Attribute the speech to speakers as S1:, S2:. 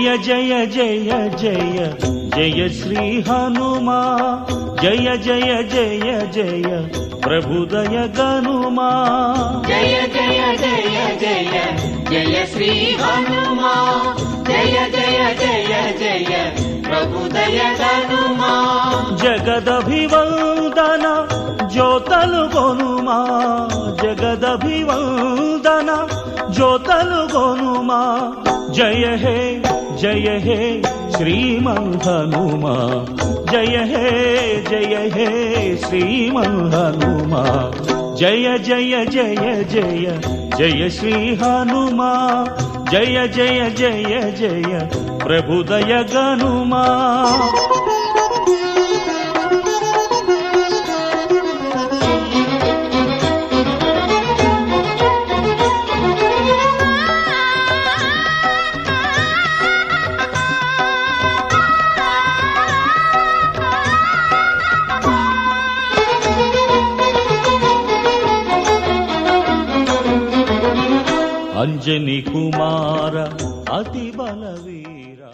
S1: జయ జయ జయ జయ జయ శ్రీ హనుమా జయ జయ జయ జయ ప్రభుదయ గనుమా
S2: జయ జయ జయ జయ జయ శ్రీ హనుమా జయ జయ జయ జయ ప్రభుదయ గనుమా
S1: జగదభివందన జ్యోతలు గొనుమా జగదభివందన జ్యోతలు గొనుమా జయ హే శ్రీమన్ హనుమా జయ హే శ్రీమన్ హనుమా జయ జయ జయ జయ జయ శ్రీ హనుమా జయ జయ జయ జయ ప్రభుదయ గనుమా అంజని కుమార అతి బలవీరా